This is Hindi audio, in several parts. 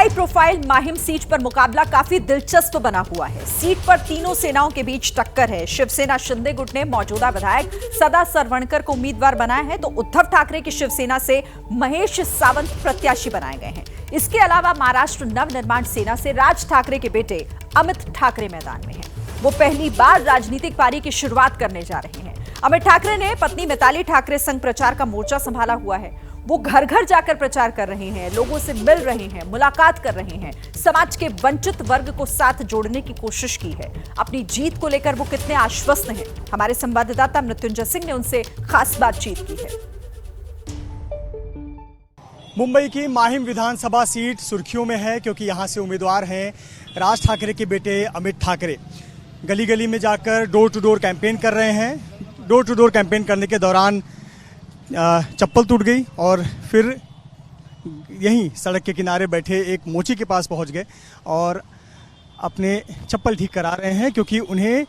हाई प्रोफाइल माहिम सीट पर मुकाबला काफी दिलचस्प बना हुआ है। सीट पर तीनों सेनाओं के बीच टक्कर है। शिवसेना शिंदे गुट ने मौजूदा विधायक सदा सरवणकर को उम्मीदवार बनाया है, तो उद्धव ठाकरे की शिवसेना से महेश सावंत प्रत्याशी बनाए गए हैं। इसके अलावा महाराष्ट्र नवनिर्माण सेना से राज ठाकरे के बेटे अमित ठाकरे मैदान में हैं। वो पहली बार राजनीतिक पारी की शुरुआत करने जा रहे हैं। अमित ठाकरे ने पत्नी मिताली ठाकरे संग प्रचार का मोर्चा संभाला हुआ है। वो घर घर जाकर प्रचार कर रहे हैं, लोगों से मिल रहे हैं, मुलाकात कर रहे हैं, समाज के वंचित वर्ग को साथ जोड़ने की कोशिश की है। अपनी जीत को लेकर वो कितने आश्वस्त हैं, हमारे संवाददाता मृत्युंजय सिंह ने उनसे खास बातचीत की है। मुंबई की माहिम विधानसभा सीट सुर्खियों में है, क्योंकि यहां से उम्मीदवार हैं राज ठाकरे के बेटे अमित ठाकरे। गली गली में जाकर डोर टू डोर कैंपेन कर रहे हैं। डोर टू डोर कैंपेन करने के दौरान चप्पल टूट गई और फिर यहीं सड़क के किनारे बैठे एक मोची के पास पहुंच गए और अपने चप्पल ठीक करा रहे हैं, क्योंकि उन्हें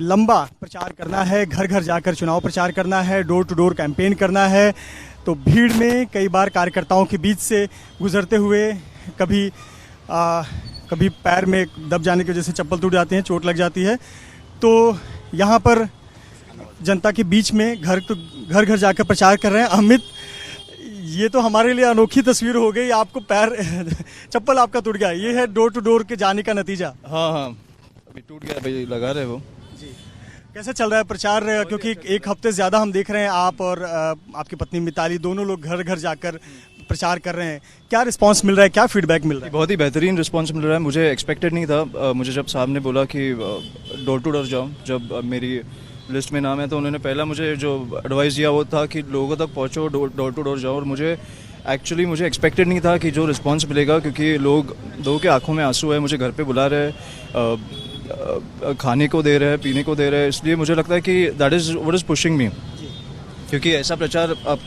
लंबा प्रचार करना है, घर घर जाकर चुनाव प्रचार करना है, डोर टू डोर कैंपेन करना है। तो भीड़ में कई बार कार्यकर्ताओं के बीच से गुजरते हुए कभी पैर में दब जाने की वजह से चप्पल टूट जाती है, चोट लग जाती है। तो यहाँ पर जनता के बीच में घर घर जाकर प्रचार कर रहे हैं अमित। ये तो हमारे लिए अनोखी तस्वीर हो गई। आपको पैर चप्पल आपका टूट गया, ये है डोर टू डोर के जाने का नतीजा। हाँ अभी टूट गया भाई, लगा रहे वो जी। कैसे चल रहा है प्रचार? क्योंकि एक हफ्ते से ज़्यादा हम देख रहे हैं आप और आपकी पत्नी मिताली दोनों लोग घर घर जाकर प्रचार कर रहे हैं। क्या रिस्पांस मिल रहा है, क्या फीडबैक मिल रहा है? बहुत ही बेहतरीन रिस्पांस मिल रहा है। मुझे एक्सपेक्टेड नहीं था। मुझे जब साहब ने बोला कि डोर टू डोर जाओ, जब मेरी लिस्ट में नाम है, तो उन्होंने पहला मुझे जो एडवाइस दिया वो था कि लोगों तक पहुंचो, डोर टू डोर जाओ। और मुझे एक्सपेक्टेड नहीं था कि जो रिस्पांस मिलेगा, क्योंकि लोगों के आंखों में आंसू है। मुझे घर पे बुला रहे हैं, खाने को दे रहे हैं, पीने को दे रहे हैं। इसलिए मुझे लगता है कि that is what is pushing me, क्योंकि ऐसा प्रचार आप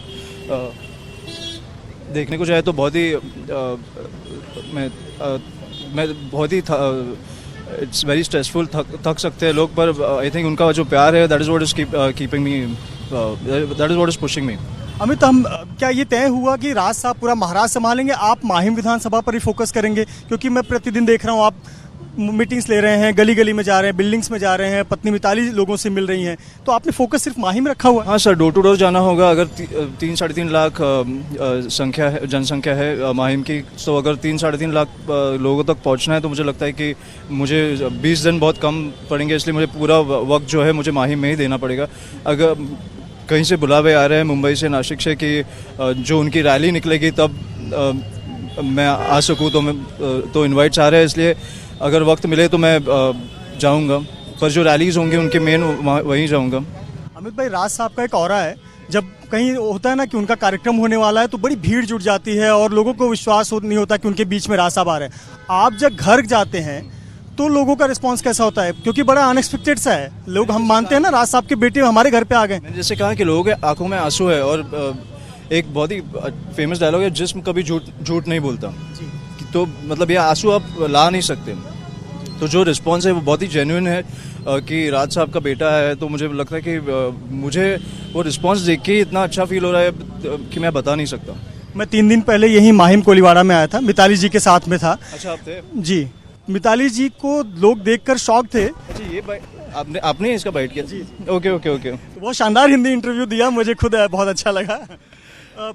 देखने को जाए तो बहुत ही मैं बहुत ही इट्स वेरी स्ट्रेसफुल, थक सकते हैं लोग, पर आई थिंक उनका जो प्यार है that is what is keeping me, that is what is pushing me. Amit, क्या ये तय हुआ कि राज साहब पूरा महाराष्ट्र संभालेंगे, आप माहिम विधानसभा पर ही फोकस करेंगे? क्योंकि मैं प्रतिदिन देख रहा हूँ आप मीटिंग्स ले रहे हैं, गली गली में जा रहे हैं, बिल्डिंग्स में जा रहे हैं, पत्नी मिताली लोगों से मिल रही हैं, तो आपने फोकस सिर्फ माहिम रखा हुआ है? हाँ सर, डोर टू डोर जाना होगा। अगर 3-3.5 लाख जनसंख्या है माहिम की, तो अगर 3-3.5 लाख लोगों तक पहुँचना है, तो मुझे लगता है कि मुझे 20 दिन बहुत कम पड़ेंगे। इसलिए मुझे पूरा वक्त जो है मुझे माहिम में ही देना पड़ेगा। अगर कहीं से बुलावे आ रहे हैं मुंबई से, नासिक से, कि जो उनकी रैली निकलेगी तब मैं आ सकूँ, तो इन्वाइट्स आ रहे हैं। इसलिए अगर वक्त मिले तो मैं जाऊंगा, पर जो रैलीज़ होंगी उनके मेन वहीं जाऊंगा। अमित भाई, राज साहब का एक ऑरा है, जब कहीं होता है ना कि उनका कार्यक्रम होने वाला है तो बड़ी भीड़ जुट जाती है और लोगों को विश्वास नहीं होता कि उनके बीच में राज साहब आ रहे हैं। आप जब घर जाते हैं तो लोगों का रिस्पांस कैसा होता है? क्योंकि बड़ा अनएक्सपेक्टेड सा है। लोग, हम मानते हैं ना राज साहब के बेटे हमारे घर पे आ गए। मैंने जैसे कहा कि लोगों के आंखों में आंसू है, और एक बहुत ही फेमस डायलॉग है, जिस्म कभी झूठ नहीं बोलता। तो मतलब ये आंसू आप ला नहीं सकते। तो जो रिस्पांस है वो बहुत ही जेन्युइन है कि राज साहब का बेटा है। तो मुझे लगता है कि मुझे वो रिस्पांस देख के इतना अच्छा फील हो रहा है कि मैं बता नहीं सकता। मैं 3 दिन पहले यही माहिम कोलीवाड़ा में आया था, मिताली जी के साथ में था। अच्छा, आप थे? जी। मिताली जी को लोग देखकर शॉक थे। अच्छा, ये आपने इसका बाइट किया? जी। ओके। बहुत शानदार हिंदी इंटरव्यू दिया, मुझे खुद बहुत अच्छा लगा।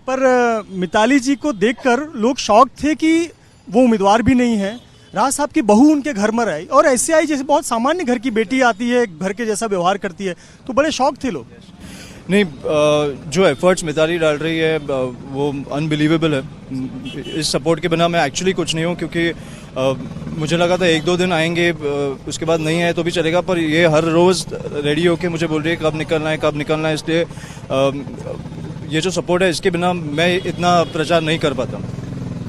पर मिताली जी को देखकर लोग शॉक थे कि वो उम्मीदवार भी नहीं है, राज साहब की बहू उनके घर में आई, और ऐसे आई जैसे बहुत सामान्य घर की बेटी आती है, घर के जैसा व्यवहार करती है। तो बड़े शौक थे लोग। नहीं, जो एफर्ट्स मिताली डाल रही है वो अनबिलीवेबल है। इस सपोर्ट के बिना मैं एक्चुअली कुछ नहीं हूँ, क्योंकि मुझे लगा था 1-2 दिन आएंगे, उसके बाद नहीं आए तो भी चलेगा, पर ये हर रोज़ रेडी होके मुझे बोल रही है कब निकलना है। इसलिए ये जो सपोर्ट है, इसके बिना मैं इतना प्रचार नहीं कर पाता।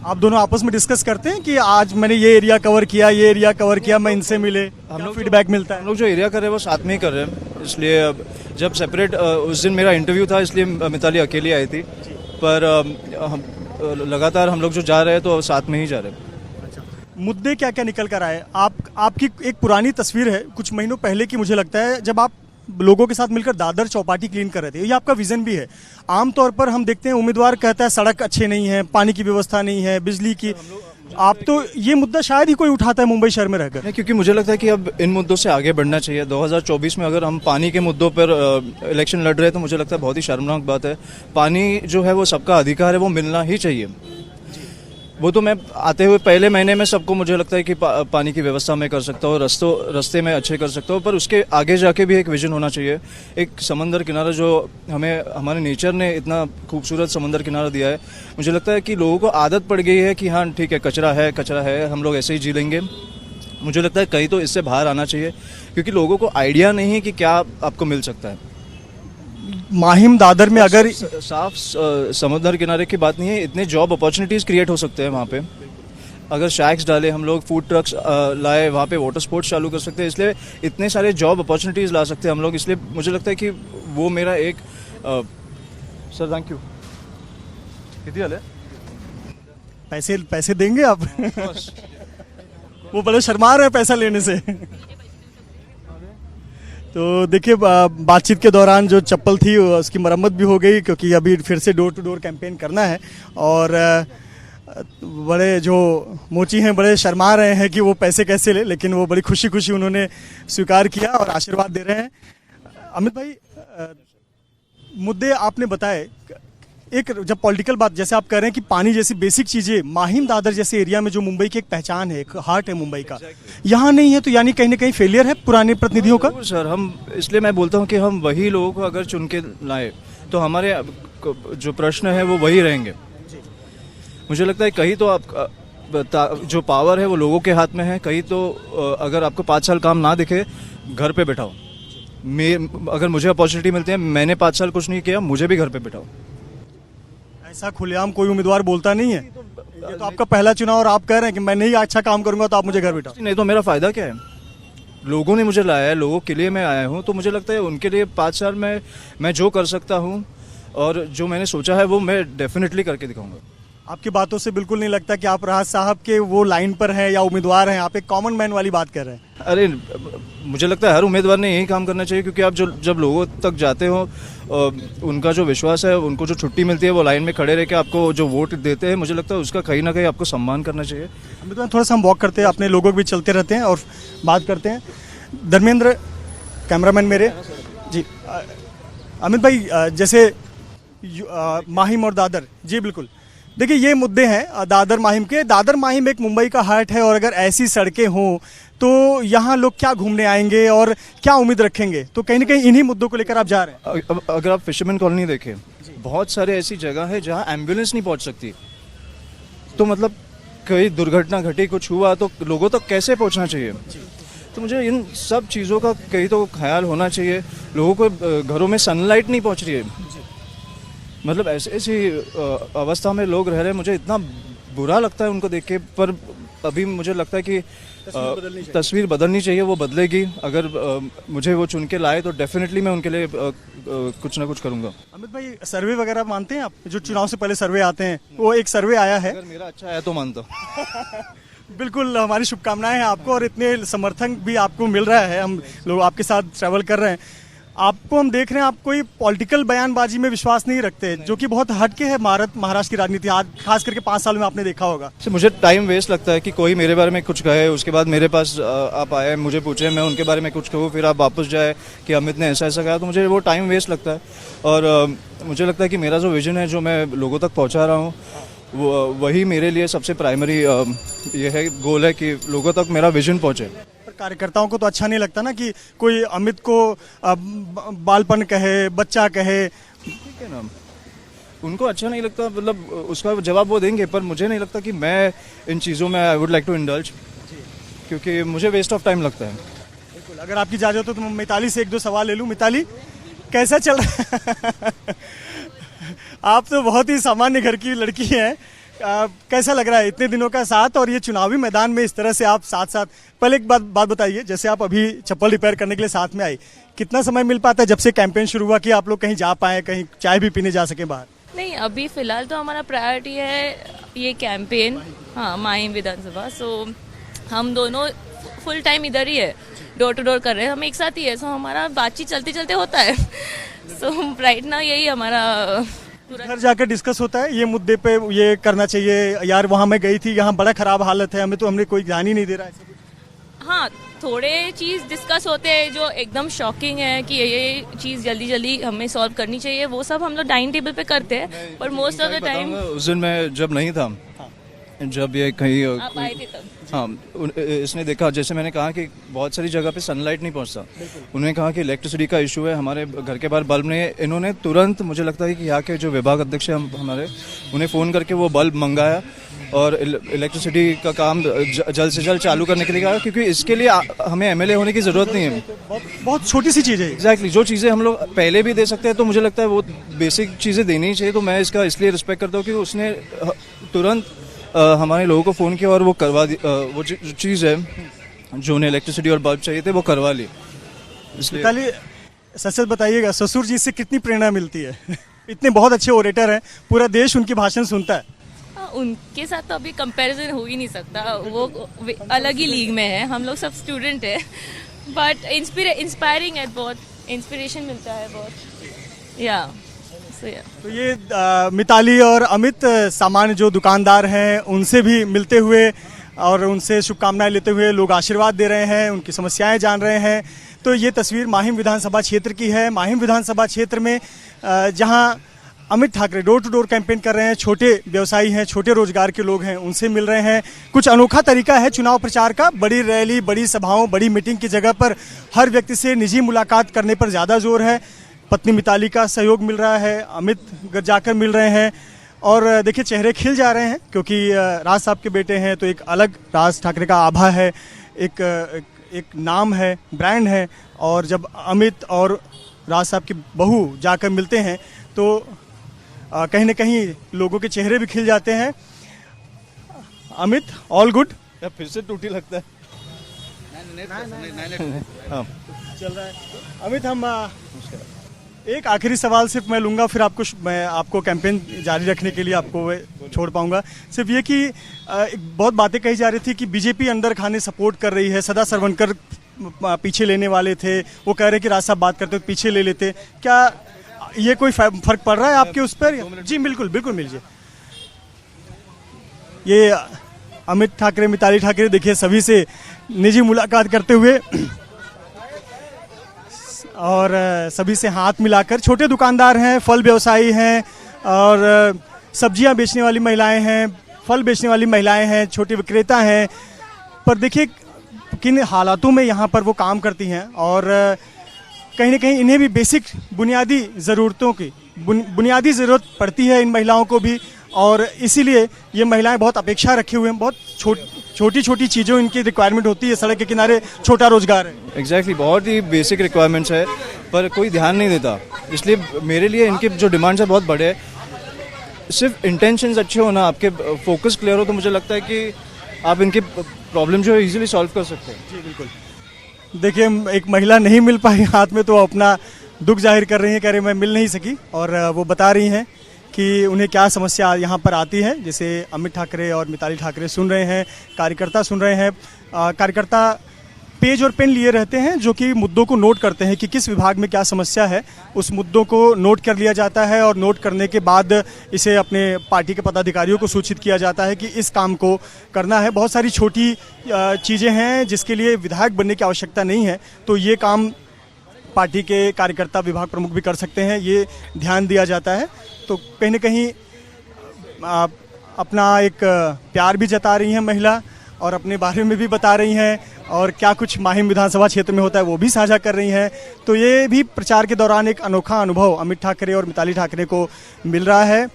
आप दोनों आपस में डिस्कस करते हैं कि आज मैंने ये एरिया कवर किया, मैं इनसे मिले, हम लोग फीडबैक मिलता है? हम लोग जो एरिया कर रहे हैं वो साथ में ही कर रहे हैं। इसलिए जब सेपरेट उस दिन मेरा इंटरव्यू था, इसलिए मिताली अकेली आई थी, पर लगातार हम लोग जो जा रहे हैं तो साथ में ही जा रहे हैं। मुद्दे क्या क्या निकल कर आए? आपकी एक पुरानी तस्वीर है कुछ महीनों पहले की, मुझे लगता है, जब आप लोगों के साथ मिलकर दादर चौपाटी क्लीन कर रहे थे। ये आपका विजन भी है। आमतौर पर हम देखते हैं उम्मीदवार कहता है सड़क अच्छे नहीं है, पानी की व्यवस्था नहीं है, बिजली की, आप तो ये मुद्दा शायद ही कोई उठाता है मुंबई शहर में रहकर। नहीं, क्योंकि मुझे लगता है कि अब इन मुद्दों से आगे बढ़ना चाहिए। 2024 में अगर हम पानी के मुद्दों पर इलेक्शन लड़ रहे हैं तो मुझे लगता है बहुत ही शर्मनाक बात है। पानी जो है वो सबका अधिकार है, वो मिलना ही चाहिए। वो तो मैं आते हुए पहले महीने में सबको मुझे लगता है कि पानी की व्यवस्था मैं कर सकता हूँ, रास्ते में अच्छे कर सकता हूँ, पर उसके आगे जाके भी एक विजन होना चाहिए। एक समंदर किनारा जो हमें हमारे नेचर ने इतना खूबसूरत समंदर किनारा दिया है, मुझे लगता है कि लोगों को आदत पड़ गई है कि हाँ ठीक है, कचरा है, हम लोग ऐसे ही जी लेंगे। मुझे लगता है कहीं तो इससे बाहर आना चाहिए, क्योंकि लोगों को आइडिया नहीं है कि क्या आपको मिल सकता है। माहिम दादर में अगर साफ समुद्र किनारे की बात नहीं है, इतने जॉब अपॉर्चुनिटीज़ क्रिएट हो सकते हैं वहाँ पे। अगर शैक्स डाले हम लोग, फूड ट्रक्स लाए, वहाँ पे वाटर स्पोर्ट्स चालू कर सकते हैं, इसलिए इतने सारे जॉब अपॉर्चुनिटीज़ ला सकते हैं हम लोग। इसलिए मुझे लगता है कि वो मेरा एक सर थैंक यू कितनी हाल है पैसे देंगे आप? वो बड़े शर्मा रहे हैं पैसा लेने से। तो देखिए, बातचीत के दौरान जो चप्पल थी उसकी मरम्मत भी हो गई, क्योंकि अभी फिर से डोर टू डोर कैंपेन करना है। और बड़े जो मोची हैं बड़े शर्मा रहे हैं कि वो पैसे कैसे ले, लेकिन वो बड़ी खुशी खुशी उन्होंने स्वीकार किया और आशीर्वाद दे रहे हैं। अमित भाई, मुद्दे आपने बताए, एक जब पॉलिटिकल बात जैसे आप कह रहे हैं कि पानी जैसी बेसिक चीज़ें माहिम दादर जैसे एरिया में जो मुंबई की एक पहचान है, एक हार्ट है मुंबई का, यहाँ नहीं है, तो यानी कहीं ना कहीं फेलियर है पुराने प्रतिनिधियों का। सर हम इसलिए मैं बोलता हूँ कि हम वही लोगों को अगर चुन के लाए तो हमारे जो प्रश्न है वो वही रहेंगे। मुझे लगता है कहीं तो आप जो पावर है वो लोगों के हाथ में है, कहीं तो अगर आपको 5 साल काम ना दिखे, घर पे बैठाओ। अगर मुझे अपॉर्चुनिटी मिलती है, मैंने 5 साल कुछ नहीं किया, मुझे भी घर पे बैठाओ। ऐसा खुलेआम कोई उम्मीदवार बोलता नहीं है। ये तो आपका पहला चुनाव और आप कह रहे हैं कि मैं नहीं अच्छा काम करूंगा तो आप मुझे घर बैठाओ। नहीं तो मेरा फायदा क्या है? लोगों ने मुझे लाया है, लोगों के लिए मैं आया हूँ, तो मुझे लगता है उनके लिए 5 साल में मैं जो कर सकता हूँ और जो मैंने सोचा है वो मैं डेफिनेटली करके दिखाऊंगा। आपकी बातों से बिल्कुल नहीं लगता कि आप राज साहब के वो लाइन पर हैं या उम्मीदवार हैं। आप एक कॉमन मैन वाली बात कर रहे हैं। अरे मुझे लगता है हर उम्मीदवार ने यही काम करना चाहिए, क्योंकि आप जब लोगों तक जाते हो, उनका जो विश्वास है, उनको जो छुट्टी मिलती है, वो लाइन में खड़े रह के आपको जो वोट देते हैं, मुझे लगता है उसका कहीं ना कहीं आपको सम्मान करना चाहिए। अमित भाई, थोड़ा सा हम वॉक करते हैं, अपने लोगों के भी चलते रहते हैं और बात करते हैं। धर्मेंद्र कैमरामैन मेरे जी। अमित भाई, जैसे माहिम और दादर, जी बिल्कुल, देखिए ये मुद्दे हैं दादर माहिम के। दादर माहिम एक मुंबई का हार्ट है, और अगर ऐसी सड़कें हों तो यहाँ लोग क्या घूमने आएंगे और क्या उम्मीद रखेंगे? तो कहीं ना कहीं इन्हीं मुद्दों को लेकर आप जा रहे हैं। अगर आप फिशरमैन कॉलोनी देखें, बहुत सारे ऐसी जगह है जहाँ एम्बुलेंस नहीं पहुँच सकती, तो मतलब कहीं दुर्घटना घटी, कुछ हुआ तो लोगों तक कैसे पहुँचना चाहिए? तो मुझे इन सब चीज़ों का कहीं तो ख्याल होना चाहिए। लोगों को घरों में सनलाइट नहीं पहुँच रही है, मतलब ऐसी अवस्था में लोग रह रहे हैं। मुझे इतना बुरा लगता है उनको देख के, पर अभी मुझे लगता है कि तस्वीर बदलनी चाहिए, वो बदलेगी। अगर मुझे वो चुन के लाए तो डेफिनेटली मैं उनके लिए कुछ ना कुछ करूंगा। अमित भाई, सर्वे वगैरह मानते हैं आप? जो चुनाव से पहले सर्वे आते हैं, वो एक सर्वे आया है, अगर मेरा अच्छा आया तो मानता हूँ। बिल्कुल, हमारी शुभकामनाएं हैं आपको, और इतने समर्थन भी आपको मिल रहा है, हम लोग आपके साथ ट्रैवल कर रहे हैं। आपको हम देख रहे हैं, आप कोई पॉलिटिकल बयानबाजी में विश्वास नहीं रखते, जो कि बहुत हटके है महाराष्ट्र की राजनीति, खास करके 5 साल में आपने देखा होगा। मुझे टाइम वेस्ट लगता है कि कोई मेरे बारे में कुछ कहे, उसके बाद मेरे पास आप आए, मुझे पूछे, मैं उनके बारे में कुछ कहूँ, फिर आप वापस जाए कि अमित ने ऐसा कहा, तो मुझे वो टाइम वेस्ट लगता है। और मुझे लगता है कि मेरा जो विजन है, जो मैं लोगों तक पहुँचा रहा हूँ, वही मेरे लिए सबसे प्राइमरी ये है, गोल है कि लोगों तक मेरा विजन पहुँचे। कार्यकर्ताओं को तो अच्छा नहीं लगता ना कि कोई अमित को बालपन कहे, बच्चा कहे, ठीक है ना, उनको अच्छा नहीं लगता, मतलब उसका जवाब वो देंगे, पर मुझे नहीं लगता कि मैं इन चीज़ों में I would like to indulge, क्योंकि मुझे वेस्ट ऑफ टाइम लगता है। बिल्कुल, अगर आपकी इजाज़त हो तो मैं मिताली से 1-2 सवाल ले लूँ। मिताली, कैसा चल रहा है? आप तो बहुत ही सामान्य घर की लड़की हैं, कैसा लग रहा है इतने दिनों का साथ, और ये चुनावी मैदान में इस तरह से आप साथ साथ? पहले एक बात बताइए, जैसे आप अभी चप्पल रिपेयर करने के लिए साथ में आई, कितना समय मिल पाता है जब से कैंपेन शुरू हुआ कि आप लोग कहीं जा पाए, कहीं चाय भी पीने जा सके बाहर? नहीं, अभी फिलहाल तो हमारा प्रायोरिटी है ये कैंपेन, हाँ, माहिम विधानसभा। सो हम दोनों फुल टाइम इधर ही है, डोर टू डोर कर रहे हैं, हम एक साथ ही है। सो हमारा बातचीत चलते चलते होता है। सो राइट ना यही हमारा घर जाकर डिस्कस होता है ये मुद्दे पे, ये करना चाहिए यार, वहाँ मैं गई थी, यहाँ बड़ा खराब हालत है, हमने कोई ध्यान ही नहीं दे रहा है। हाँ, थोड़े चीज़ डिस्कस होते हैं जो एकदम शॉकिंग है कि ये चीज़ जल्दी जल्दी हमें सॉल्व करनी चाहिए, वो सब हम लोग डाइनिंग टेबल पे करते हैं, पर मोस्ट ऑफ द टाइम। उस दिन मैं जब नहीं था, जब ये कहीं आप आए थे तब। हाँ, इसने देखा, जैसे मैंने कहा कि बहुत सारी जगह पे सनलाइट नहीं पहुंचता, उन्होंने कहा कि इलेक्ट्रिसिटी का इशू है, हमारे घर के बाहर बल्ब नहीं है। इन्होंने तुरंत, मुझे लगता है कि यहाँ के जो विभाग अध्यक्ष हैं हमारे, उन्हें फ़ोन करके वो बल्ब मंगाया और इलेक्ट्रिसिटी का काम जल्द से जल्द चालू करने के लिए कहा, क्योंकि इसके लिए हमें एमएलए होने की ज़रूरत नहीं है। बहुत छोटी सी चीज़ है। एग्जैक्टली, जो चीज़ें हम लोग पहले भी दे सकते हैं, तो मुझे लगता है वो बेसिक चीज़ें देनी ही चाहिए। तो मैं इसका इसलिए रिस्पेक्ट करता हूँ कि उसने तुरंत हमारे लोगों को फ़ोन किया और वो करवा दी, वो जो चीज़ है जो उन्हें इलेक्ट्रिसिटी और बल्ब चाहिए थे वो करवा ली। इसलिए सच बताइएगा, ससुर जी से कितनी प्रेरणा मिलती है? इतने बहुत अच्छे ओरेटर हैं, पूरा देश उनके भाषण सुनता है। उनके साथ तो अभी कंपैरिजन हो ही नहीं सकता, वो अलग ही लीग में है, हम लोग सब स्टूडेंट है, बट इंस्पायरिंग है, बहुत इंस्पिरेशन मिलता है बहुत। या तो ये मिताली और अमित सामान्य जो दुकानदार हैं उनसे भी मिलते हुए और उनसे शुभकामनाएं लेते हुए लोग आशीर्वाद दे रहे हैं, उनकी समस्याएं जान रहे हैं। तो ये तस्वीर माहिम विधानसभा क्षेत्र की है। माहिम विधानसभा क्षेत्र में जहां Amit Thackeray door to door campaign कर रहे हैं, छोटे व्यवसायी हैं, छोटे रोजगार के लोग हैं, उनसे मिल रहे हैं। कुछ अनोखा तरीका है चुनाव प्रचार का, बड़ी रैली, बड़ी सभाओं, बड़ी मीटिंग की जगह पर हर व्यक्ति से निजी मुलाकात करने पर ज़्यादा जोर है। पत्नी मिताली का सहयोग मिल रहा है, अमित जाकर मिल रहे हैं और देखिए चेहरे खिल जा रहे हैं, क्योंकि राज साहब के बेटे हैं तो एक अलग राज ठाकरे का आभा है, एक नाम है, ब्रांड है। और जब अमित और राज साहब की बहू जाकर मिलते हैं तो कहीं ना कहीं लोगों के चेहरे भी खिल जाते हैं। Amit, all good? या फिर से टूटी लगता है? हाँ, चल रहा है। अमित, हम एक आखिरी सवाल सिर्फ मैं लूँगा, फिर मैं आपको कैंपेन जारी रखने के लिए आपको छोड़ पाऊँगा। सिर्फ ये कि बहुत बातें कही जा रही थी कि बीजेपी अंदर खाने सपोर्ट कर रही है, सदा सरवणकर पीछे लेने वाले थे, वो कह रहे कि राज साहब बात करते तो पीछे ले लेते, क्या ये कोई फर्क पड़ रहा है आपके उस पर? जी बिल्कुल बिल्कुल, मिलिए। ये अमित ठाकरे, मिताली ठाकरे देखिए सभी से निजी मुलाकात करते हुए और सभी से हाथ मिलाकर, छोटे दुकानदार हैं, फल व्यवसायी हैं और सब्जियां बेचने वाली महिलाएं हैं, फल बेचने वाली महिलाएं हैं, छोटे विक्रेता हैं, पर देखिए किन हालातों में यहाँ पर वो काम करती हैं और कहीं ना कहीं इन्हें भी बेसिक बुनियादी ज़रूरतों की बुनियादी ज़रूरत पड़ती है इन महिलाओं को भी, और इसीलिए ये महिलाएं बहुत अपेक्षा रखे हुए हैं, बहुत छोटी छोटी चीज़ों इनकी रिक्वायरमेंट होती है। सड़क के किनारे छोटा रोजगार है। एग्जैक्टली, बहुत ही बेसिक रिक्वायरमेंट्स है, पर कोई ध्यान नहीं देता। इसलिए मेरे लिए इनके जो डिमांड्स है बहुत बड़े हैं। सिर्फ इंटेंशंस अच्छे होना, आपके फोकस क्लियर हो, तो मुझे लगता है कि आप इनके प्रॉब्लम जो है इजीली सॉल्व कर सकते हैं। जी बिल्कुल। देखिए, एक महिला नहीं मिल पाई हाथ में, तो अपना दुख जाहिर कर रही हैं, कह रही मैं मिल नहीं सकी, और वो बता रही हैं कि उन्हें क्या समस्या यहाँ पर आती है। जैसे अमित ठाकरे और मिताली ठाकरे सुन रहे हैं, कार्यकर्ता सुन रहे हैं। कार्यकर्ता पेज और पेन लिए रहते हैं जो कि मुद्दों को नोट करते हैं कि किस विभाग में क्या समस्या है, उस मुद्दों को नोट कर लिया जाता है और नोट करने के बाद इसे अपने पार्टी के पदाधिकारियों को सूचित किया जाता है कि इस काम को करना है। बहुत सारी छोटी चीज़ें हैं जिसके लिए विधायक बनने की आवश्यकता नहीं है, तो ये काम पार्टी के कार्यकर्ता, विभाग प्रमुख भी कर सकते हैं, ये ध्यान दिया जाता है। तो कहीं ना कहीं अपना एक प्यार भी जता रही हैं महिला और अपने बारे में भी बता रही हैं, और क्या कुछ माहिम विधानसभा क्षेत्र में होता है वो भी साझा कर रही हैं। तो ये भी प्रचार के दौरान एक अनोखा अनुभव अमित ठाकरे और मिताली ठाकरे को मिल रहा है।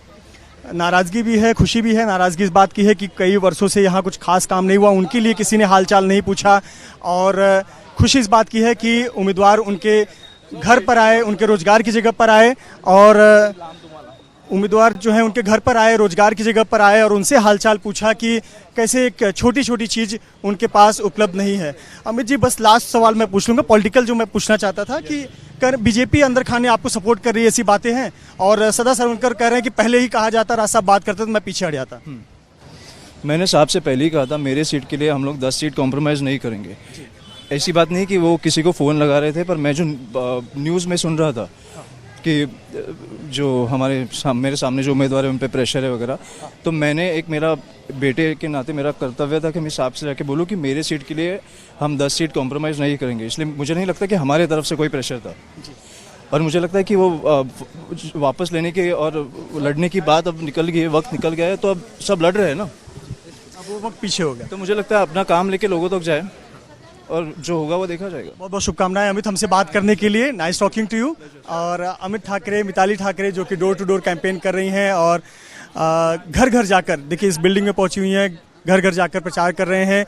नाराज़गी भी है, खुशी भी है। नाराज़गी इस बात की है कि कई वर्षों से यहाँ कुछ खास काम नहीं हुआ, उनके लिए किसी ने हालचाल नहीं पूछा, और खुशी इस बात की है कि उम्मीदवार उनके घर पर आए, उनके रोजगार की जगह पर आए, और उम्मीदवार जो है उनके घर पर आए, रोजगार की जगह पर आए और उनसे हालचाल पूछा कि कैसे एक छोटी छोटी चीज़ उनके पास उपलब्ध नहीं है। अमित जी, बस लास्ट सवाल मैं पूछ लूँगा, पॉलिटिकल जो मैं पूछना चाहता था कि बीजेपी अंदर खाने आपको सपोर्ट कर रही है, ऐसी बातें हैं, और सदा सरवणकर कह रहे हैं कि पहले ही कहा जाता, राज साहब बात करते तो मैं पीछे हट जाता। मैंने साहब से पहले ही कहा था, मेरे सीट के लिए हम लोग 10 सीट कॉम्प्रोमाइज़ नहीं करेंगे। ऐसी बात नहीं कि वो किसी को फ़ोन लगा रहे थे, पर मैं जो न्यूज़ में सुन रहा था कि जो मेरे सामने जो उम्मीदवार है उन पे प्रेशर है वगैरह, तो मैंने एक मेरा बेटे के नाते मेरा कर्तव्य था कि मैं साहब से जाके बोलूँ कि मेरे सीट के लिए हम 10 सीट कॉम्प्रोमाइज़ नहीं करेंगे। इसलिए मुझे नहीं लगता कि हमारे तरफ से कोई प्रेशर था, और मुझे लगता है कि वो वापस लेने के और लड़ने की बात अब निकल गई है, वक्त निकल गया है, तो अब सब लड़ रहे हैं ना, अब वो वक्त पीछे हो गया। तो मुझे लगता है अपना काम लेके लोगों तक जाए और जो होगा वो देखा जाएगा। बहुत बहुत शुभकामनाएं अमित हमसे बात करने के लिए। Nice talking to you. और अमित ठाकरे, मिताली ठाकरे जो कि डोर टू डोर कैंपेन कर रही हैं और घर घर जाकर, देखिए इस बिल्डिंग में पहुंची हुई हैं, घर घर जाकर प्रचार कर रहे हैं।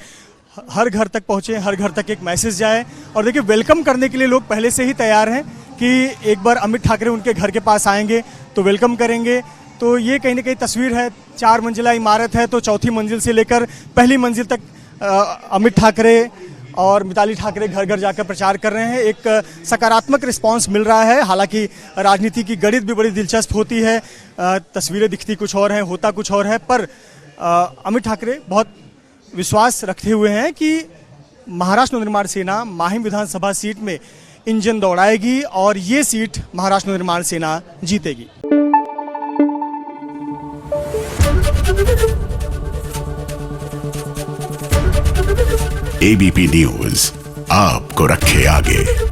हर घर तक पहुंचे, हर घर तक एक मैसेज जाए, और देखिए वेलकम करने के लिए लोग पहले से ही तैयार हैं कि एक बार अमित ठाकरे उनके घर के पास आएंगे तो वेलकम करेंगे। तो ये कहीं ना कहीं तस्वीर है, 4 मंजिला इमारत है, तो चौथी मंजिल से लेकर पहली मंजिल तक अमित ठाकरे और मिताली ठाकरे घर घर जाकर प्रचार कर रहे हैं। एक सकारात्मक रिस्पांस मिल रहा है। हालांकि राजनीति की गणित भी बड़ी दिलचस्प होती है, तस्वीरें दिखती कुछ और हैं, होता कुछ और है, पर अमित ठाकरे बहुत विश्वास रखते हुए हैं कि महाराष्ट्र नवनिर्माण सेना माहिम विधानसभा सीट में इंजन दौड़ाएगी और ये सीट महाराष्ट्र नवनिर्माण सेना जीतेगी। एबीपी न्यूज आपको रखे आगे।